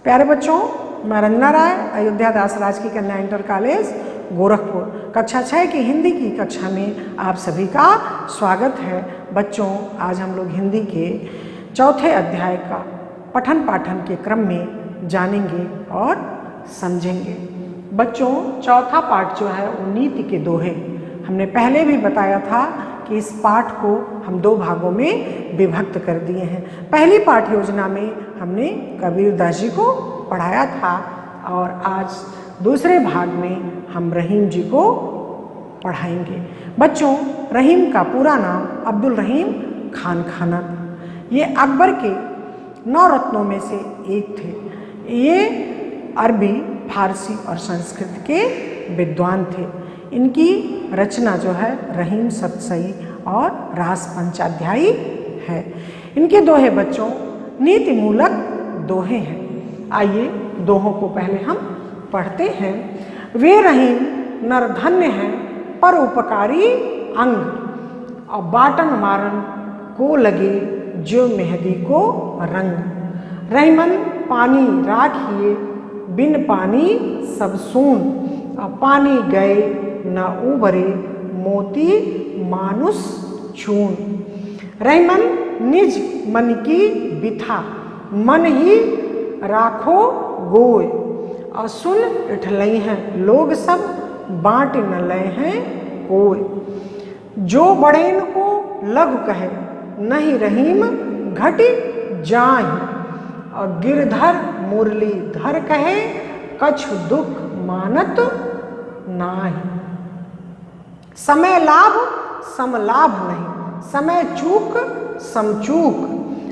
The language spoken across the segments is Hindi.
प्यारे बच्चों, मैं रंजना राय, अयोध्या दास राजकीय कन्या इंटर कॉलेज गोरखपुर, कक्षा 6 की हिंदी की कक्षा में आप सभी का स्वागत है। बच्चों, आज हम लोग हिंदी के चौथे अध्याय का पठन पाठन के क्रम में जानेंगे और समझेंगे। बच्चों, चौथा पाठ जो है वो नीति के दोहे। हमने पहले भी बताया था कि इस पाठ को हम 2 भागों में विभक्त कर दिए हैं। पहली पाठ योजना में हमने कबीरदास जी को पढ़ाया था और आज दूसरे भाग में हम रहीम जी को पढ़ाएंगे। बच्चों, रहीम का पूरा नाम अब्दुल रहीम खान खाना था। ये अकबर के 9 रत्नों में से एक थे। ये अरबी, फारसी और संस्कृत के विद्वान थे। इनकी रचना जो है रहीम सतसई और रास पंचाध्यायी है। इनके दोहे बच्चों नीति मूलक दोहे हैं। आइए दोहों को पहले हम पढ़ते हैं। वे रहीम नर धन्य हैं पर उपकारी अंग, और बाटन मारन को लगे जो मेहदी को रंग। रहीमन पानी राखिए बिन पानी सब सून, और पानी गए न उबरे मोती मानुष चून। रहीमन निज मन की बिथा मन ही राखो गोय, और सुन इठलई हैं लोग सब बाँट न लय हैं कोय। जो बड़ेन को लघु कहे नहीं रहीम घटी जाहि, और गिरधर मुरलीधर कहे कछु दुख मानत नाही। समय लाभ समलाभ नहीं, समय चूक समचूक,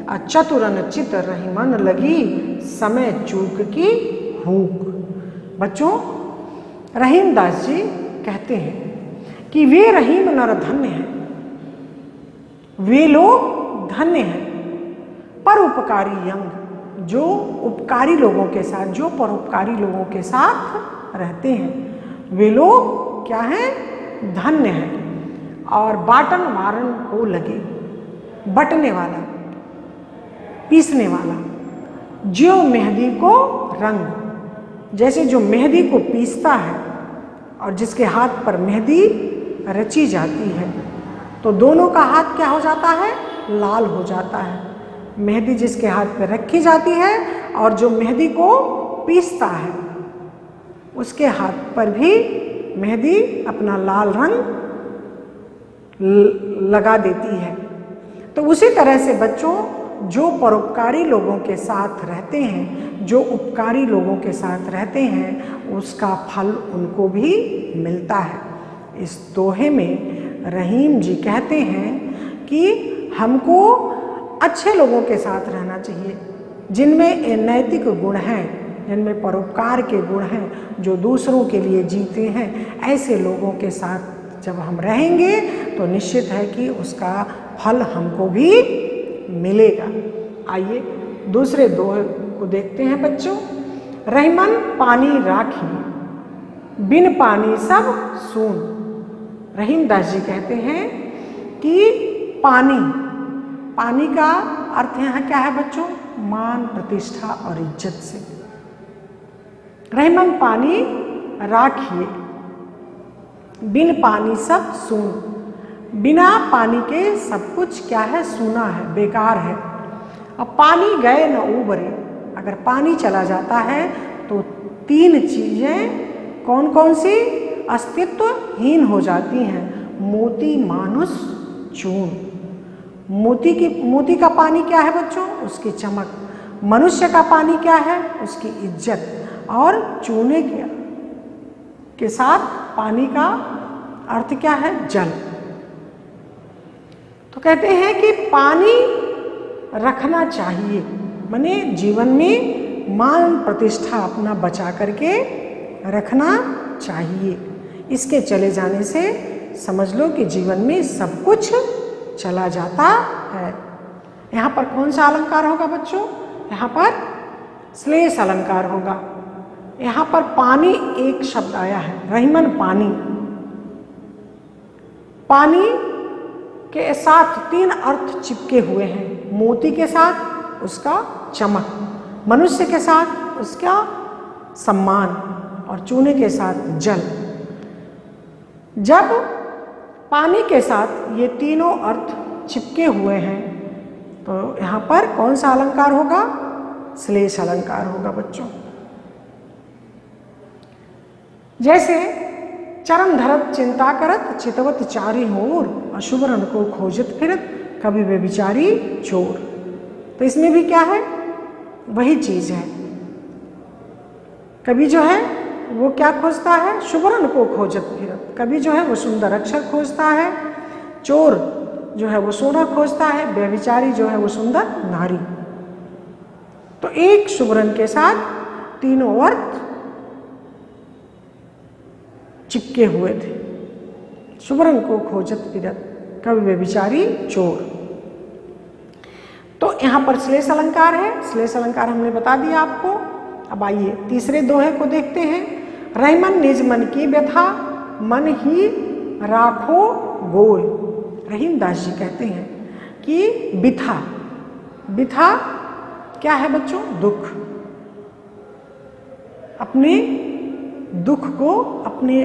और चतुरन चित रहीमन लगी समय चूक की हूक। बच्चों, रहीम दास जी कहते हैं कि वे रहीम नर धन्य हैं, वे लोग धन्य हैं परोपकारी अंग, जो उपकारी लोगों के साथ, जो परोपकारी लोगों के साथ रहते हैं, वे लोग क्या हैं? धन्य हैं। और बाटन मारन को लगे, बटने वाला, पीसने वाला, जो मेहंदी को रंग, जैसे जो मेहंदी को पीसता है और जिसके हाथ पर मेहंदी रची जाती है तो दोनों का हाथ क्या हो जाता है? लाल हो जाता है। मेहंदी जिसके हाथ पर रखी जाती है और जो मेहंदी को पीसता है उसके हाथ पर भी मेहंदी अपना लाल रंग लगा देती है। तो उसी तरह से बच्चों, जो परोपकारी लोगों के साथ रहते हैं, जो उपकारी लोगों के साथ रहते हैं, उसका फल उनको भी मिलता है। इस दोहे में रहीम जी कहते हैं कि हमको अच्छे लोगों के साथ रहना चाहिए, जिनमें नैतिक गुण हैं, जिनमें परोपकार के गुण हैं, जो दूसरों के लिए जीते हैं। ऐसे लोगों के साथ जब हम रहेंगे तो निश्चित है कि उसका फल हमको भी मिलेगा। आइए दूसरे दोहे को देखते हैं बच्चों। रहीमन पानी राखी बिन पानी सब सून। रहीम दास जी कहते हैं कि पानी, पानी का अर्थ यहाँ क्या है बच्चों? मान, प्रतिष्ठा और इज्जत से। रहीमन पानी राखिए बिन पानी सब सून। बिना पानी के सब कुछ क्या है? सूना है, बेकार है। अब पानी गए न उबरे, अगर पानी चला जाता है तो 3 चीजें कौन कौन सी अस्तित्वहीन हो जाती हैं। मोती मानुष चून। मोती का पानी क्या है बच्चों? उसकी चमक। मनुष्य का पानी क्या है? उसकी इज्जत। और चूने के साथ पानी का अर्थ क्या है? जल। तो कहते हैं कि पानी रखना चाहिए, माने जीवन में मान प्रतिष्ठा अपना बचा करके रखना चाहिए। इसके चले जाने से समझ लो कि जीवन में सब कुछ चला जाता है। यहाँ पर कौन सा अलंकार होगा बच्चों? यहाँ पर श्लेष अलंकार होगा। यहाँ पर पानी एक शब्द आया है, रहीमन पानी। पानी के साथ 3 अर्थ चिपके हुए हैं। मोती के साथ उसका चमक, मनुष्य के साथ उसका सम्मान, और चूने के साथ जल। जब पानी के साथ ये तीनों अर्थ चिपके हुए हैं तो यहाँ पर कौन सा अलंकार होगा? श्लेष अलंकार होगा बच्चों। जैसे चरम धरत चिंता करत चितवत चारी होर, अशुभरन को खोजत फिरत कभी वे बिचारी चोर। तो इसमें भी क्या है? वही चीज है। कभी जो है वो क्या खोजता है? शुभरन को खोजत फिरत। कभी जो है वो सुंदर अक्षर खोजता है, चोर जो है वो सोना खोजता है, व्यभिचारी जो है वो सुंदर नारी। तो एक शुभरन के साथ तीनों अर्थ चिपके हुए थे। शुभरन को खोजत फिरत कभी व्यभिचारी चोर। तो यहाँ पर श्लेष अलंकार है। श्लेष अलंकार हमने बता दिया आपको। अब आइए तीसरे दोहे को देखते हैं। रहीमन निज मन की व्यथा मन ही राखो गोय। रहीम दास जी कहते हैं कि बिथा, बिथा क्या है बच्चों? दुख। अपने दुख को अपने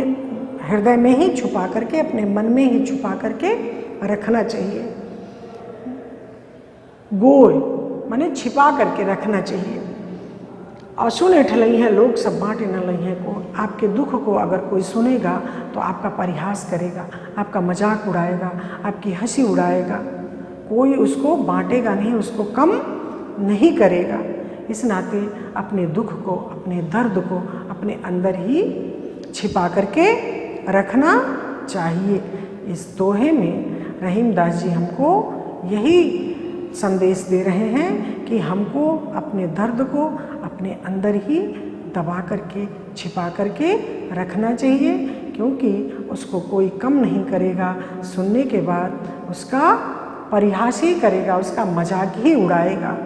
हृदय में ही छुपा करके, अपने मन में ही छुपा करके रखना चाहिए। गोय माने छिपा करके रखना चाहिए। और सुने ठलई है लोग सब बांटे न लई है को। आपके दुख को अगर कोई सुनेगा तो आपका परिहास करेगा, आपका मजाक उड़ाएगा, आपकी हंसी उड़ाएगा। कोई उसको बांटेगा नहीं, उसको कम नहीं करेगा। इस नाते अपने दुख को, अपने दर्द को अपने अंदर ही छिपा करके रखना चाहिए। इस दोहे में रहीम दास जी हमको यही संदेश दे रहे हैं कि हमको अपने दर्द को अपने अंदर ही दबा करके, छिपा करके रखना चाहिए, क्योंकि उसको कोई कम नहीं करेगा। सुनने के बाद उसका परिहास ही करेगा, उसका मजाक ही उड़ाएगा।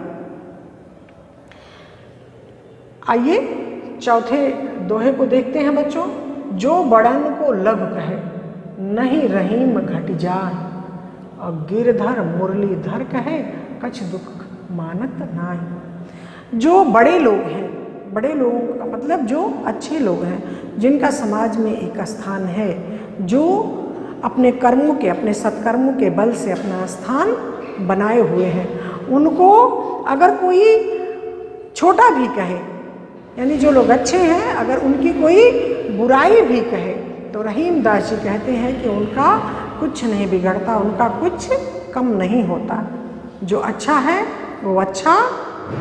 आइए चौथे दोहे को देखते हैं बच्चों। जो बड़न को लघु कहे नहीं रहीम घट जाए, और गिरधर मुरलीधर कहे कछ दुख मानत नाई। जो बड़े लोग हैं, बड़े लोगों का मतलब जो अच्छे लोग हैं, जिनका समाज में एक स्थान है, जो अपने कर्मों के, अपने सत्कर्मों के बल से अपना स्थान बनाए हुए हैं, उनको अगर कोई छोटा भी कहे, यानी जो लोग अच्छे हैं अगर उनकी कोई बुराई भी कहे, तो रहीम दास जी कहते हैं कि उनका कुछ नहीं बिगड़ता, उनका कुछ कम नहीं होता। जो अच्छा है वो अच्छा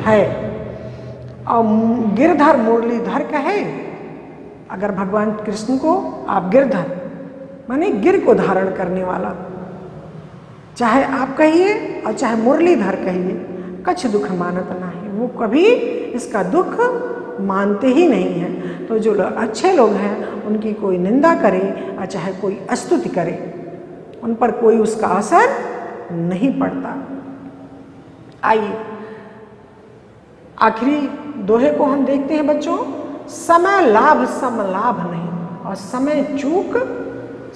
है। और गिरधर मुरलीधर कहे, अगर भगवान कृष्ण को आप गिरधर माने गिर को धारण करने वाला, चाहे आप कहिए और चाहे मुरलीधर कहिए, कछ दुख मानत नाही, वो कभी इसका दुख मानते ही नहीं हैं। तो जो लोग अच्छे लोग हैं उनकी कोई निंदा करे और चाहे कोई स्तुति करे, उन पर कोई उसका असर नहीं पड़ता। आइए आखिरी दोहे को हम देखते हैं बच्चों। समय लाभ सम लाभ नहीं, और समय चूक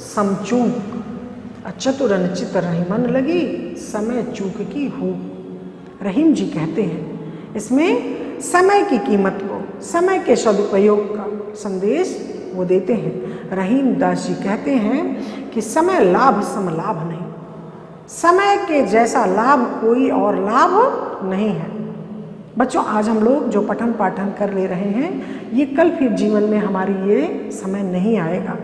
समचूक। चतुरन चित रहीमन लगी समय चूक की हो। रहीम जी कहते हैं इसमें समय की कीमत को, समय के सदुपयोग का संदेश वो देते हैं। रहीम दास जी कहते हैं कि समय लाभ सम लाभ नहीं, समय के जैसा लाभ कोई और लाभ नहीं है। बच्चों आज हम लोग जो पठन पाठन कर ले रहे हैं, ये कल फिर जीवन में हमारी ये समय नहीं आएगा।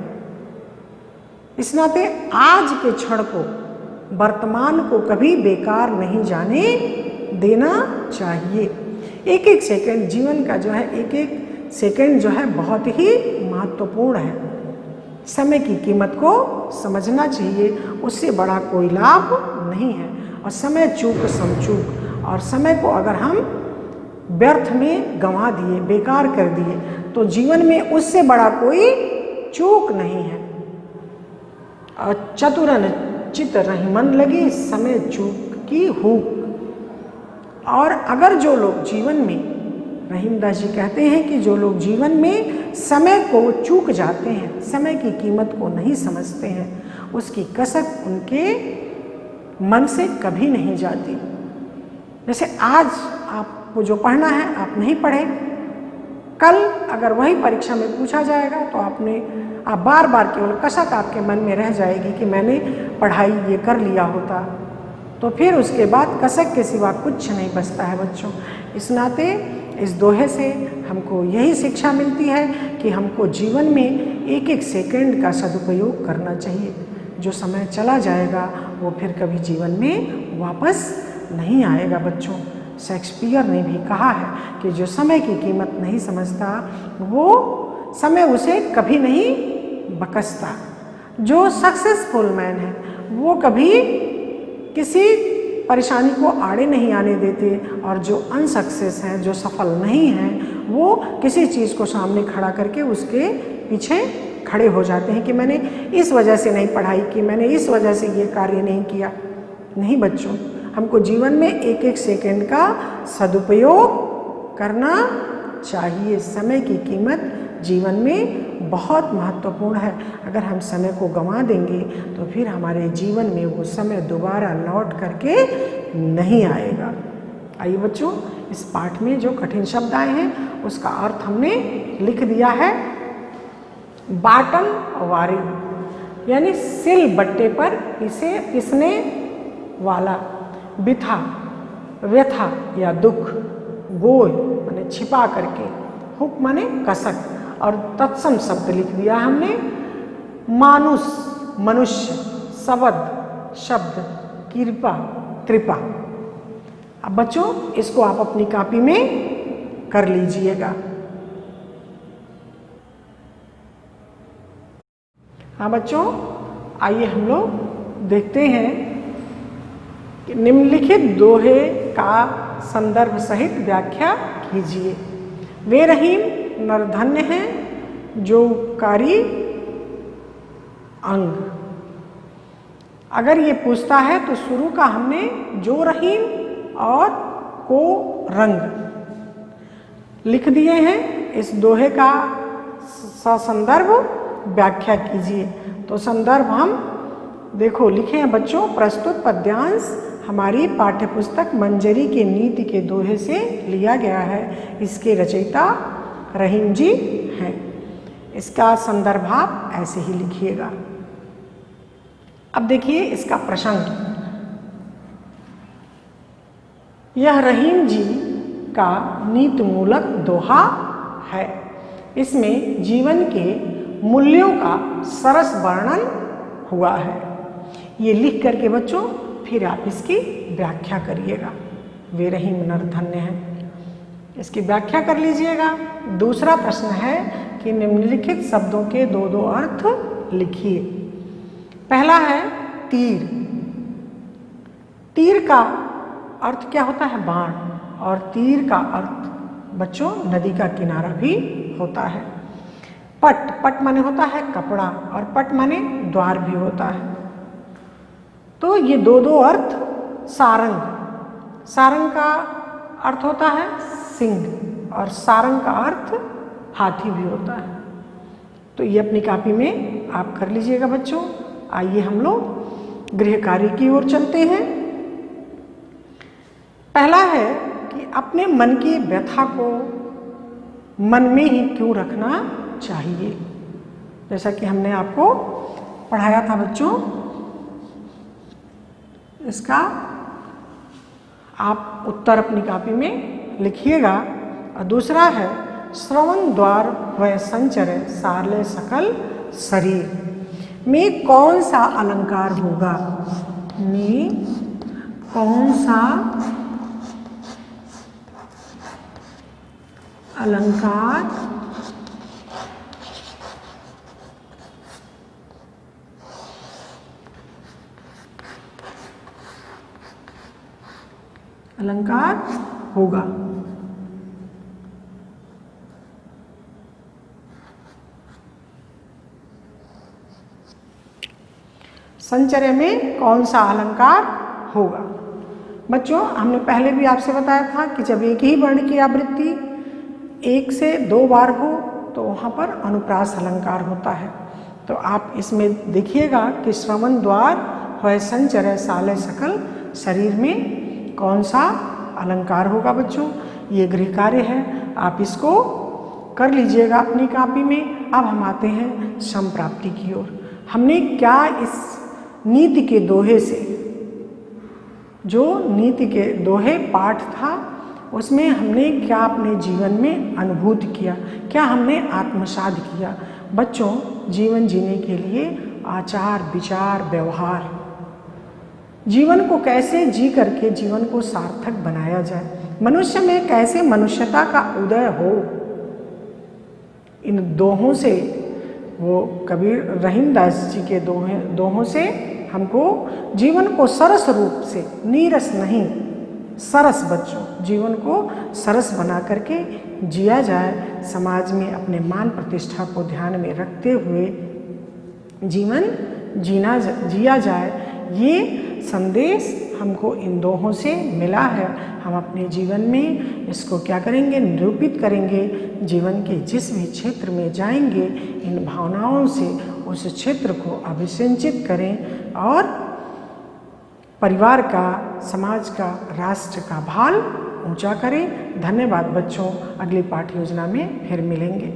इस नाते आज के क्षण को, वर्तमान को कभी बेकार नहीं जाने देना चाहिए। एक एक सेकंड जीवन का जो है, एक एक सेकंड जो है बहुत ही महत्वपूर्ण है। समय की कीमत को समझना चाहिए, उससे बड़ा कोई लाभ नहीं है। और समय चूक समचूक, और समय को अगर हम व्यर्थ में गंवा दिए, बेकार कर दिए, तो जीवन में उससे बड़ा कोई चूक नहीं है। और चतुरन चित रहीमन लगी समय चूक की हुक। और अगर जो लोग जीवन में, रहीम दास जी कहते हैं कि जो लोग जीवन में समय को चूक जाते हैं, समय की कीमत को नहीं समझते हैं, उसकी कसक उनके मन से कभी नहीं जाती। जैसे आज आपको जो पढ़ना है आप नहीं पढ़े, कल अगर वही परीक्षा में पूछा जाएगा तो आप बार बार केवल कसक आपके मन में रह जाएगी कि मैंने पढ़ाई ये कर लिया होता, तो फिर उसके बाद कसक के सिवा कुछ नहीं बचता है बच्चों। इस नाते इस दोहे से हमको यही शिक्षा मिलती है कि हमको जीवन में एक एक सेकंड का सदुपयोग करना चाहिए। जो समय चला जाएगा वो फिर कभी जीवन में वापस नहीं आएगा बच्चों। शेक्सपियर ने भी कहा है कि जो समय की कीमत नहीं समझता वो समय उसे कभी नहीं बकसता। जो सक्सेसफुल मैन है वो कभी किसी परेशानी को आड़े नहीं आने देते, और जो अनसक्सेस हैं, जो सफल नहीं हैं, वो किसी चीज़ को सामने खड़ा करके उसके पीछे खड़े हो जाते हैं कि मैंने इस वजह से नहीं पढ़ाई की, मैंने इस वजह से ये कार्य नहीं किया। नहीं बच्चों, हमको जीवन में एक एक सेकंड का सदुपयोग करना चाहिए। समय की कीमत जीवन में बहुत महत्वपूर्ण है। अगर हम समय को गंवा देंगे तो फिर हमारे जीवन में वो समय दोबारा लौट करके नहीं आएगा। आइए बच्चों, इस पाठ में जो कठिन शब्द आए हैं उसका अर्थ हमने लिख दिया है। बाटन वारी यानी सिल बट्टे पर इसे पिसने वाला, बिथा व्यथा या दुख, गोय माने छिपा करके, हुक माने कसक, और तत्सम शब्द लिख दिया हमने। मानुष मनुष्य, शब्द शब्द, कृपा कृपा। अब बच्चों इसको आप अपनी कॉपी में कर लीजिएगा। हाँ बच्चों, आइए हम लोग देखते हैं कि निम्नलिखित दोहे का संदर्भ सहित व्याख्या कीजिए। वे रहीम नरधन्य हैं जो कारी अंग। अगर ये पूछता है तो शुरू का हमने जो रहीम और को रंग लिख दिए हैं। इस दोहे का संदर्भ व्याख्या कीजिए। तो संदर्भ हम देखो लिखे हैं बच्चों। प्रस्तुत पद्यांश हमारी पाठ्यपुस्तक मंजरी के नीति के दोहे से लिया गया है। इसके रचयिता रहीम जी हैं। इसका संदर्भ आप ऐसे ही लिखिएगा। अब देखिए इसका प्रसंग। यह रहीम जी का नीति मूलक दोहा है। इसमें जीवन के मूल्यों का सरस वर्णन हुआ है। ये लिख करके बच्चों फिर आप इसकी व्याख्या करिएगा। वे रहीम नरधन्य हैं, इसकी व्याख्या कर लीजिएगा। दूसरा प्रश्न है कि निम्नलिखित शब्दों के दो दो अर्थ लिखिए। पहला है तीर। तीर का अर्थ क्या होता है? बाण। और तीर का अर्थ बच्चों नदी का किनारा भी होता है। पट, पट माने होता है कपड़ा, और पट माने द्वार भी होता है। तो ये दो दो अर्थ। सारंग, सारंग का अर्थ होता है सिंह, और सारंग का अर्थ हाथी भी होता है। तो ये अपनी कॉपी में आप कर लीजिएगा बच्चों। आइए हम लोग गृह कार्य की ओर चलते हैं। पहला है कि अपने मन की व्यथा को मन में ही क्यों रखना चाहिए। जैसा कि हमने आपको पढ़ाया था बच्चों, इसका आप उत्तर अपनी कॉपी में लिखिएगा। और दूसरा है श्रवण द्वार वह संचर साले सकल शरीर। में कौन सा अलंकार होगा? में कौन सा अलंकार होगा? संचर्य में कौन सा अलंकार होगा? बच्चों हमने पहले भी आपसे बताया था कि जब एक ही वर्ण की आवृत्ति एक से दो बार हो तो वहाँ पर अनुप्रास अलंकार होता है। तो आप इसमें देखिएगा कि श्रवण द्वार वह संचर साले सकल शरीर में कौन सा अलंकार होगा बच्चों। ये गृह कार्य है, आप इसको कर लीजिएगा अपनी कॉपी में। अब हम आते हैं सम प्राप्ति की ओर। हमने क्या इस नीति के दोहे से, जो नीति के दोहे पाठ था, उसमें हमने क्या अपने जीवन में अनुभूत किया, क्या हमने आत्मसात किया। बच्चों, जीवन जीने के लिए आचार विचार व्यवहार, जीवन को कैसे जी करके जीवन को सार्थक बनाया जाए, मनुष्य में कैसे मनुष्यता का उदय हो, इन दोहों से, वो कबीर रहीमदास जी के दोहों से हमको जीवन को सरस रूप से, नीरस नहीं सरस, बच्चों जीवन को सरस बना करके जिया जाए। समाज में अपने मान प्रतिष्ठा को ध्यान में रखते हुए जीवन जिया जाए, ये संदेश हमको इन दोहों से मिला है। हम अपने जीवन में इसको क्या करेंगे, निरूपित करेंगे। जीवन के जिस भी क्षेत्र में जाएंगे, इन भावनाओं से उस क्षेत्र को अभिसिंचित करें और परिवार का, समाज का, राष्ट्र का भाल ऊंचा करें। धन्यवाद बच्चों, अगली पाठ योजना में फिर मिलेंगे।